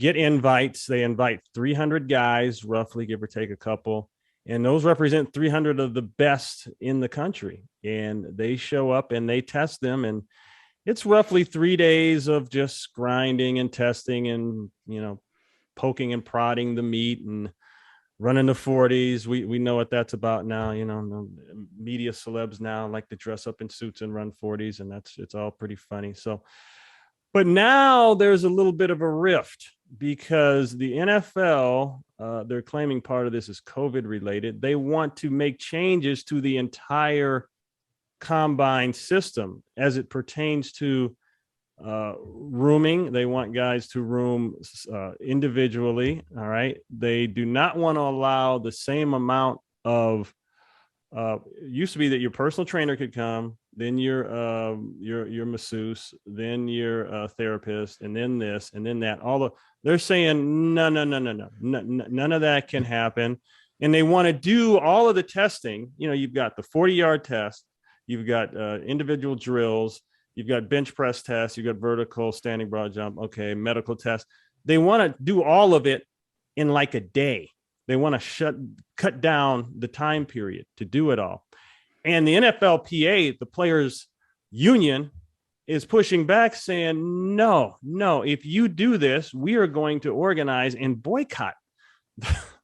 get invites. They invite 300 guys, roughly, give or take a couple. And those represent 300 of the best in the country. And they show up and they test them. And it's roughly 3 days of just grinding and testing and, poking and prodding the meat and running the 40s. We know what that's about now. Media celebs now like to dress up in suits and run 40s, and it's all pretty funny. So, but now there's a little bit of a rift because the NFL, they're claiming part of this is COVID related. They want to make changes to the entire combine system as it pertains to rooming. They want guys to room individually. All right. They do not want to allow the same amount of it used to be that your personal trainer could come, then your masseuse, then your therapist, and then this, and then that. They're saying no, none of that can happen. And they want to do all of the testing. You've got the 40-yard test, you've got individual drills, you've got bench press tests, you've got vertical, standing broad jump, medical tests. They want to do all of it in like a day. They want to cut down the time period to do it all. And the NFLPA, the players union, is pushing back saying, no, if you do this, we are going to organize and boycott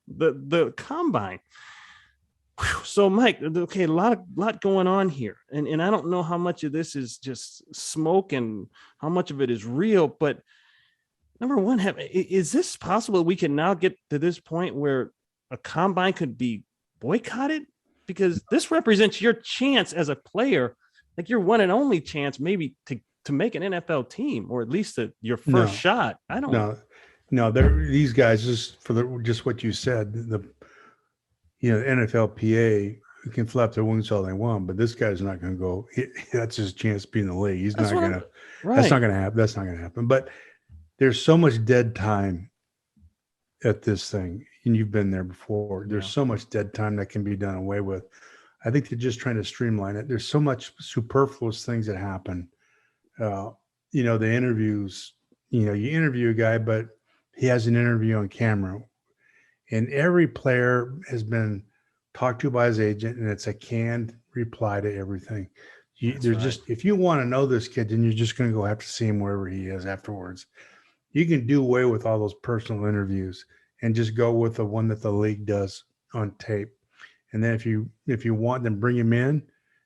the combine. Whew. So Mike, a lot going on here. And I don't know how much of this is just smoke and how much of it is real, but number one, is this possible we can now get to this point where a combine could be boycotted? Because this represents your chance as a player, like your one and only chance maybe to make an NFL team, or at least your first shot. I don't know. No, these guys, just what you said, the NFLPA can flap their wings all they want, but this guy's not going to go. That's his chance to be in the league. He's not going to. Right. That's not going to happen. That's not going to happen. But there's so much dead time at this thing, and you've been there before. There's so much dead time that can be done away with. I think they're just trying to streamline it. There's so much superfluous things that happen. The interviews. You interview a guy, but he has an interview on camera, and every player has been talked to by his agent, and it's a canned reply to everything. If you want to know this kid, then you're just going to go have to see him wherever he is afterwards. You can do away with all those personal interviews and just go with the one that the league does on tape. And then if you want, then bring him in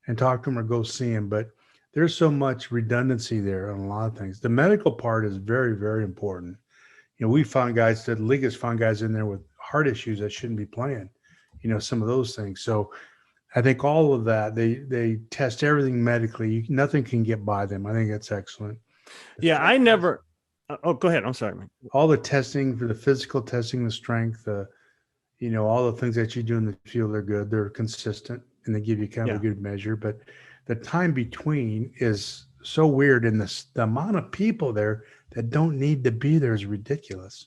and talk to him or go see him. But there's so much redundancy there on a lot of things. The medical part is very, very important. We found guys, the league has found guys in there with heart issues that shouldn't be playing, some of those things. So I think all of that, they test everything medically. Nothing can get by them. I think that's excellent. I never. Go ahead. I'm sorry, Mike. All the testing for the physical testing, the strength, all the things that you do in the field are good. They're consistent and they give you kind of a good measure. But the time between is so weird, and the amount of people there that don't need to be there is ridiculous.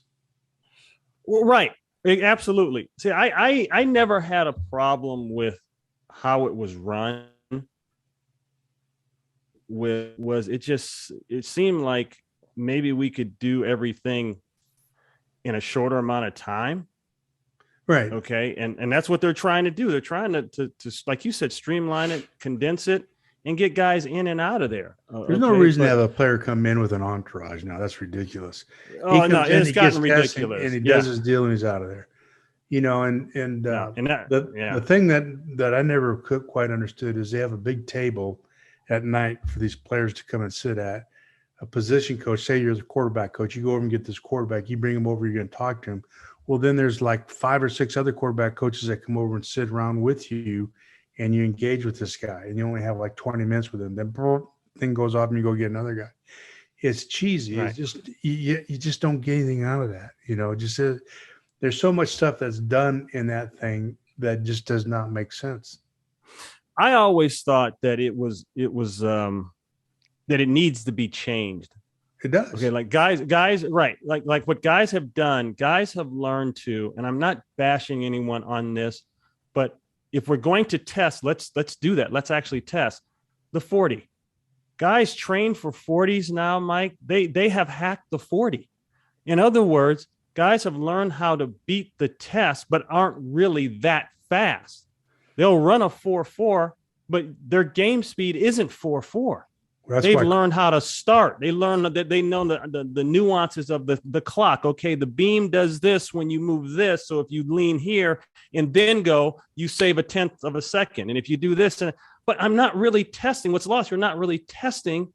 Well, right. Absolutely. See, I never had a problem with how it was run. It seemed like maybe we could do everything in a shorter amount of time. Right. Okay. And that's what they're trying to do. They're trying to like you said, streamline it, condense it, and get guys in and out of there. There's no reason to have a player come in with an entourage now. That's ridiculous. Oh, no, it's gotten ridiculous. And he does his deal and he's out of there. The thing that I never quite understood is they have a big table at night for these players to come and sit at. A position coach, say you're the quarterback coach, you go over and get this quarterback, you bring him over, you're going to talk to him. Well, then there's like 5 or 6 other quarterback coaches that come over and sit around with you, and you engage with this guy, and you only have like 20 minutes with him. Then thing goes off and you go get another guy. It's cheesy. Right. It's just you just don't get anything out of that. There's so much stuff that's done in that thing that just does not make sense. I always thought that it was that it needs to be changed. It does. Okay, like guys, right? Like what guys have done. Guys have learned to, and I'm not bashing anyone on this, but if we're going to test, let's do that. Let's actually test the 40. Guys train for 40s now, Mike. They have hacked the 40. In other words, guys have learned how to beat the test, but aren't really that fast. They'll run a 4.4, but their game speed isn't 4.4. They've learned how to start. They learn that they know the nuances of the clock. Okay, the beam does this when you move this. So if you lean here and then go, you save 1/10 of a second. And if you do this, but I'm not really testing what's lost. You're not really testing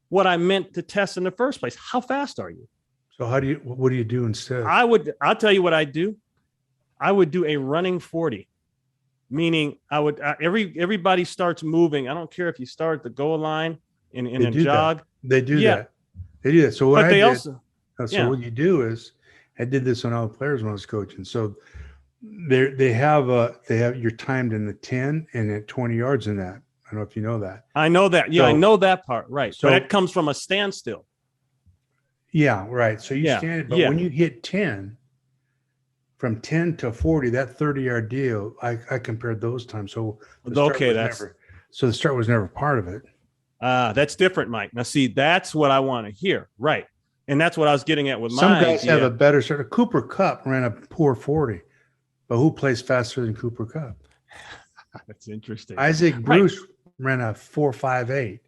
what I meant to test in the first place. How fast are you? So what do you do instead? I'll tell you what I do. I would do a running 40, meaning I would everybody starts moving. I don't care if you start at the goal line in a jog. They do that. They do that. So what what you do is, I did this on all the players when I was coaching. So they have you're timed in the 10 and at 20 yards in that. I don't know if you know that. I know that. Yeah, I know that part. Right. So that comes from a standstill. Yeah, right. So you stand, but when you hit 10, from 10 to 40, that 30-yard deal, I compared those times. So the start was never part of it. That's different, Mike. Now, see, that's what I want to hear. Right. And that's what I was getting at with some guys have a better sort of. Cooper Kupp ran a poor 40, but who plays faster than Cooper Kupp? That's interesting. Isaac Bruce ran a 4.58,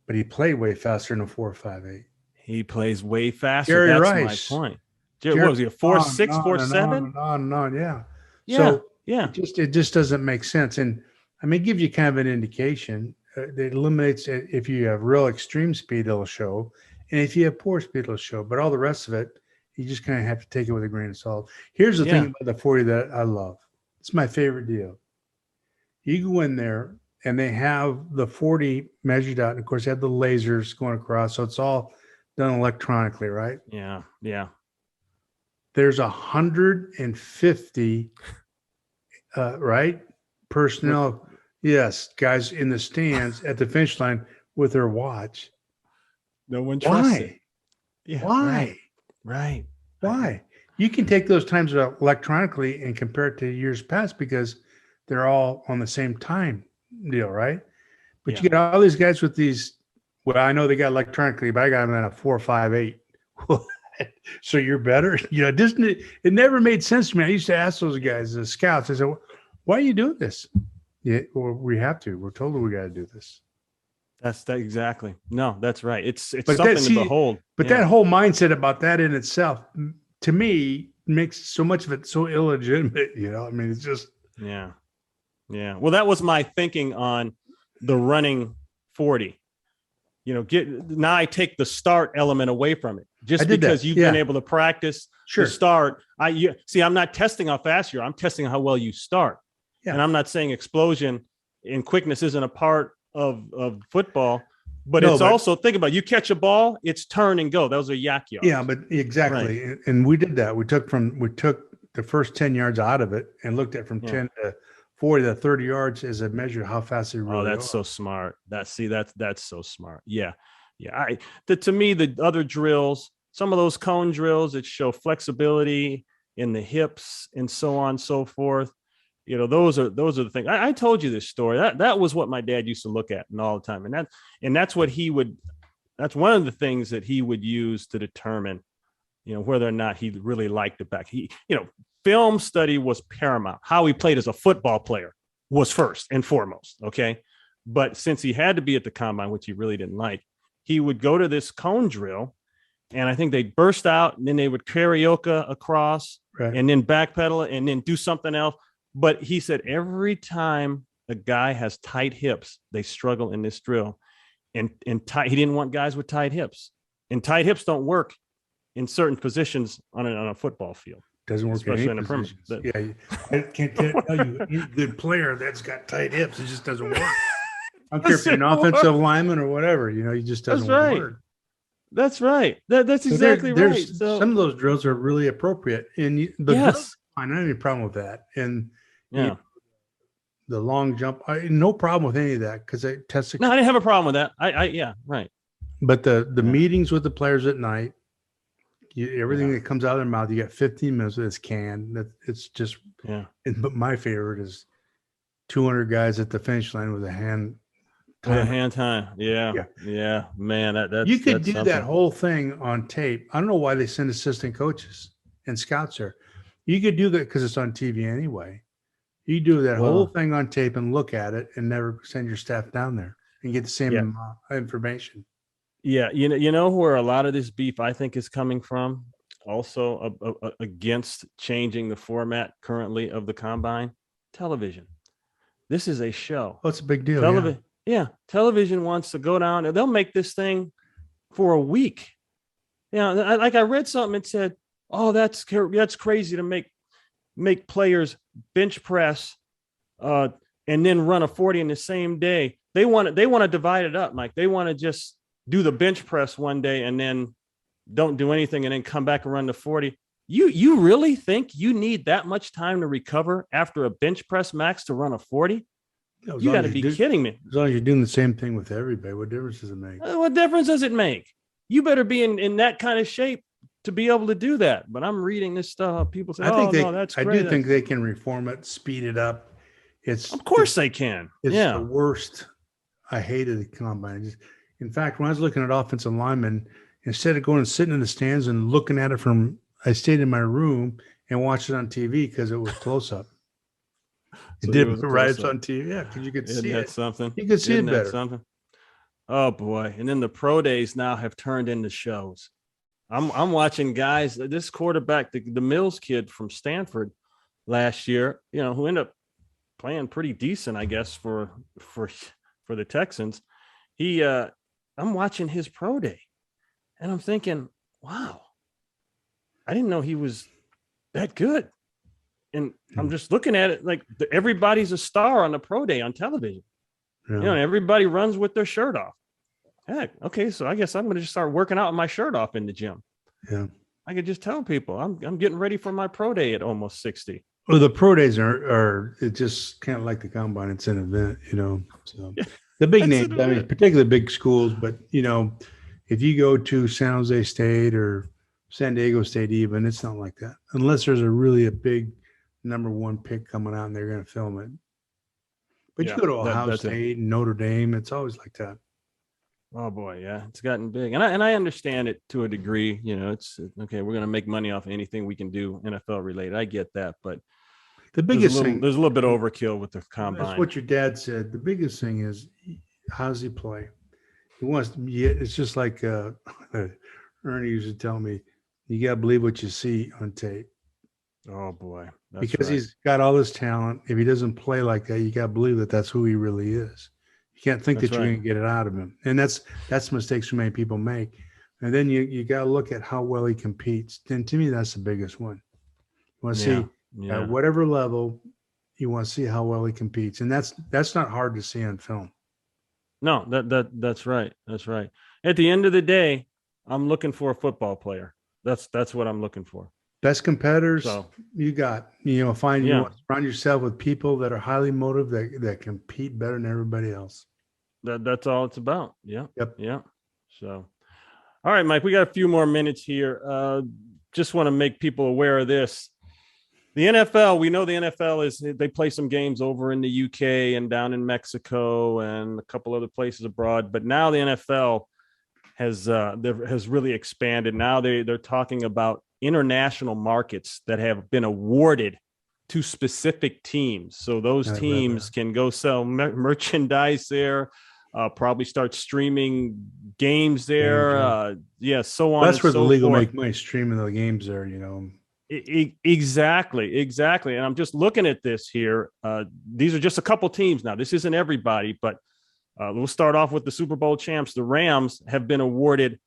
but he played way faster than a 4.58. He plays way faster. Jerry That's Rice. my point. What was he, a 4.6, 4.7? On, yeah. Yeah, so yeah. It just doesn't make sense. And I mean, give you kind of an indication. It eliminates if you have real extreme speed, it'll show. And if you have poor speed, it'll show. But all the rest of it, you just kind of have to take it with a grain of salt. Here's the thing about the 40 that I love. It's my favorite deal. You go in there, and they have the 40 measured out. And of course, they have the lasers going across. So it's all done electronically, right? Yeah, yeah. There's 150, right? Personnel, yes, guys in the stands at the finish line with their watch. No one trusts it. Yeah, why? Right. Why? You can take those times electronically and compare it to years past because they're all on the same time deal, right? But you get all these guys with these. Well, I know they got electronically, but I got them at a 4.58. So you're better. It never made sense to me. I used to ask those guys, the scouts, I said, why are you doing this? Yeah, well, we have to. We're told we got to do this. That's that exactly. No, that's right. It's something to behold. But that whole mindset about that in itself, to me, makes so much of it so illegitimate. I mean, it's just. Yeah. Yeah. Well, that was my thinking on the running 40. Now I take the start element away from it just because you've been able to practice the start. I'm not testing how fast you are. I'm testing how well you start. Yeah. And I'm not saying explosion and quickness isn't a part of football, but also think about it. You catch a ball, it's turn and go. Those are yak yards. Yeah, but exactly. Right. And we did that. We took the first 10 yards out of it and looked at from 10 to 40 to 30 yards as a measure of how fast they really Oh, that's are. so smart. That's so smart. Yeah. To me, the other drills, some of those cone drills that show flexibility in the hips and so on and so forth. Those are the things. I told you this story. That was what my dad used to look at all the time. And that's what that's one of the things that he would use to determine, whether or not he really liked it back. Film study was paramount. How he played as a football player was first and foremost. Okay. But since he had to be at the combine, which he really didn't like, he would go to this cone drill, and I think they'd burst out, and then they would karaoke across, Right. and then backpedal and then do something else. But he said every time a guy has tight hips, they struggle in this drill. And he didn't want guys with tight hips. And tight hips don't work in certain positions on a football field. Doesn't work especially in in a perimeter. Yeah, I can't tell you any good player that's got tight hips. It just doesn't work. I don't care if you're an offensive lineman or whatever. It just doesn't work. That's right. That's exactly right. So some of those drills are really appropriate, and yes, I don't have any problem with that. And yeah, the long jump, no problem with any of that because I tested. No, I didn't have a problem with that. Yeah, right. But the meetings with the players at night, everything that comes out of their mouth, you got 15 minutes with this can. It's just But my favorite is 200 guys at the finish line with a hand. Hand time. Yeah. Man, that's you could that's do something. that whole thing on tape. I don't know why they send assistant coaches and scouts there. You could do that because it's on TV anyway. You do that whole thing on tape and look at it and never send your staff down there and get the same information. Yeah, you know where a lot of this beef I think is coming from, also against changing the format currently of the combine. Television. This is a show. Oh, it's a big deal. Television wants to go down, and they'll make this thing for a week. I read something that said, "Oh, that's crazy to make players bench press, and then run a 40 in the same day." They want to divide it up, Mike. They want to just do the bench press one day and then don't do anything and then come back and run the 40. You really think you need that much time to recover after a bench press max to run a 40? You got to be kidding me. As long as you're doing the same thing with everybody, what difference does it make? What difference does it make? You better be in that kind of shape to be able to do that. But I'm reading this stuff. People say, that's great. I do think they can reform it, speed it up. Of course they can. It's the worst. I hated the combine. In fact, when I was looking at offensive linemen, instead of going and sitting in the stands and looking at it I stayed in my room and watched it on TV because it was close up. It did right on TV, because you could see it. Something you could see it better. Something. Oh boy! And then the pro days now have turned into shows. I'm watching guys. This quarterback, the Mills kid from Stanford last year, who ended up playing pretty decent, I guess, for the Texans. I'm watching his pro day, and I'm thinking, wow, I didn't know he was that good. And I'm just looking at it like everybody's a star on the pro day on television. Yeah. Everybody runs with their shirt off. Heck, okay, so I guess I'm going to just start working out with my shirt off in the gym. Yeah, I could just tell people I'm getting ready for my pro day at almost 60. Well, the pro days are it's just kind of like the combine. It's an event, So the big names, particularly big schools, but if you go to San Jose State or San Diego State, even it's not like that unless there's a big number one pick coming out and they're going to film it. But you go to Ohio State and Notre Dame, it's always like that. Oh boy, yeah, it's gotten big, and I understand it to a degree. It's okay. We're going to make money off anything we can do NFL related. I get that, but the biggest thing, there's a little bit of overkill with the combine. That's what your dad said. The biggest thing is, how does he play? He wants to. It's just like Ernie used to tell me, you got to believe what you see on tape. Oh boy, because he's got all this talent. If he doesn't play like that, you got to believe that that's who he really is. You can't think that you're going to get it out of him. And that's mistakes so many people make. And then you got to look at how well he competes. And to me, that's the biggest one. You want to see at whatever level, you want to see how well he competes. And that's not hard to see on film. No, that's right. That's right. At the end of the day, I'm looking for a football player. That's what I'm looking for. Best competitors So you got. Surround yourself with people that are highly motivated that compete better than everybody else. that's all it's about. Yeah. Yep. Yeah. So, all right, Mike, we got a few more minutes here. Just want to make people aware of this. The NFL, we know the NFL they play some games over in the UK and down in Mexico and a couple other places abroad. But now the NFL has really expanded. Now they're talking about international markets that have been awarded to specific teams. So those teams can go sell merchandise there, probably start streaming games there. So on. That's where the league will forth. make money streaming the games there, Exactly. And I'm just looking at this here. These are just a couple teams now. This isn't everybody, but we'll start off with the Super Bowl champs. The Rams have been awarded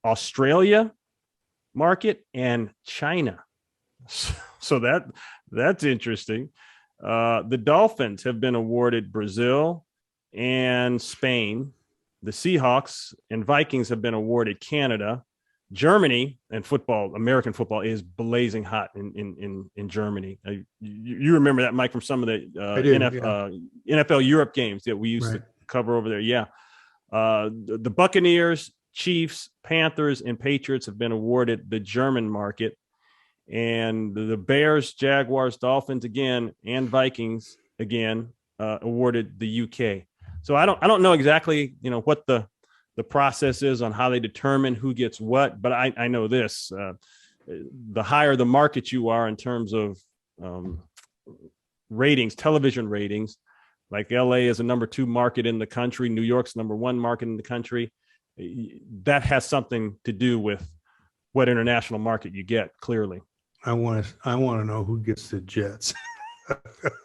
Australia market and China. So that's interesting. The Dolphins have been awarded Brazil and Spain. The Seahawks and Vikings have been awarded Canada. Germany and American football is blazing hot in Germany. You remember that, Mike, from some of the NFL Europe games that we used to cover over there. Yeah. The Buccaneers, Chiefs, Panthers, and Patriots have been awarded the German market. And the Bears, Jaguars, Dolphins again, and Vikings again awarded the UK. So I don't know exactly, what the process is on how they determine who gets what, but I know this, the higher the market you are in terms of ratings, television ratings, like LA is a number 2 market in the country, New York's number 1 market in the country. That has something to do with what international market you get, clearly. I want to know who gets the Jets.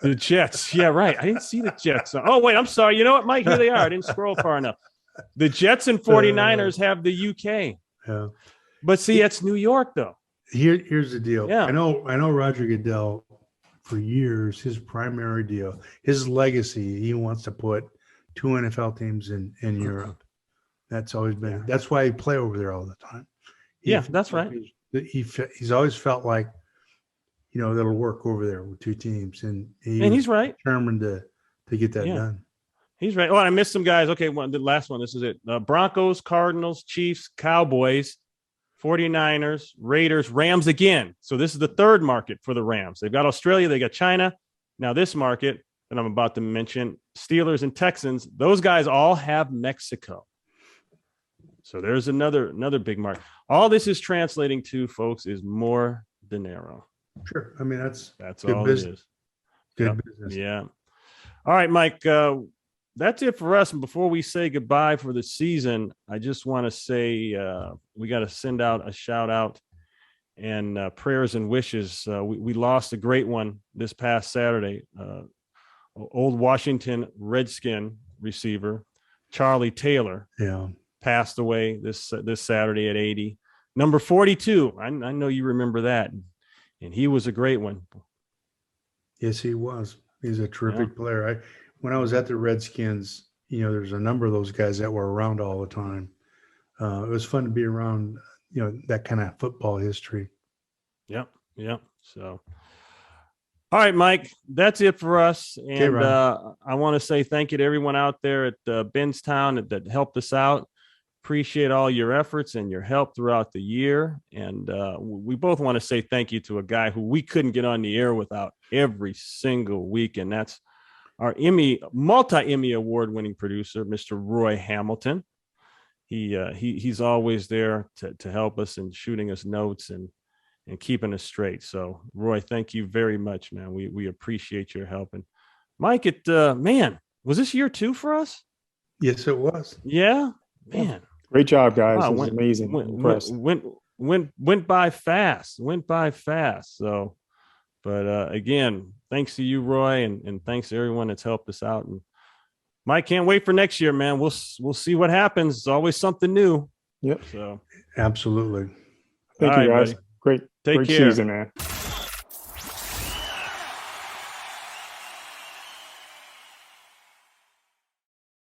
The Jets. Yeah, right. I didn't see the Jets. Oh, wait, I'm sorry. You know what, Mike? Here they are. I didn't scroll far enough. The Jets and 49ers have the UK. Yeah. But see, it's New York, though. Here's the deal. Yeah. I know Roger Goodell, for years, his primary deal, his legacy, he wants to put 2 NFL teams in Europe. That's always been. That's why he play over there all the time. That's right. He's always felt like, that'll work over there with 2 teams, and he's right. Determined to get that done. He's right. Oh, I missed some guys. Okay, the last one. This is it. Broncos, Cardinals, Chiefs, Cowboys, 49ers, Raiders, Rams again. So this is the third market for the Rams. They've got Australia. They got China. Now this market that I'm about to mention, Steelers and Texans, those guys all have Mexico. So there's another big market. All this is translating to, folks, is more dinero. Sure. I mean, that's all business. It is. Good business. Yeah. All right, Mike. That's it for us. And before we say goodbye for the season, I just want to say we got to send out a shout out and prayers and wishes. We lost a great one this past Saturday. Old Washington Redskin receiver Charlie Taylor passed away this Saturday at 80. Number 42. I know you remember that. And he was a great one. Yes, he was. He's a terrific player. When I was at the Redskins, there's a number of those guys that were around all the time. It was fun to be around, that kind of football history. Yep. So, all right, Mike, that's it for us. And I want to say thank you to everyone out there at Benstown that helped us out. Appreciate all your efforts and your help throughout the year. And we both want to say thank you to a guy who we couldn't get on the air without every single week. And that's our multi-Emmy award-winning producer, Mr. Roy Hamilton. He's always there to help us and shooting us notes and keeping us straight. So, Roy, thank you very much, man. We appreciate your help. And Mike, was this year 2 for us? Yes, it was. Yeah, man. Great job, guys. Wow, it was amazing. Went by fast. So, but again, thanks to you, Roy, and thanks to everyone that's helped us out. And Mike, can't wait for next year, man. We'll see what happens. It's always something new. Yep. So absolutely. Thank you, guys. Buddy. Great care. Season, man.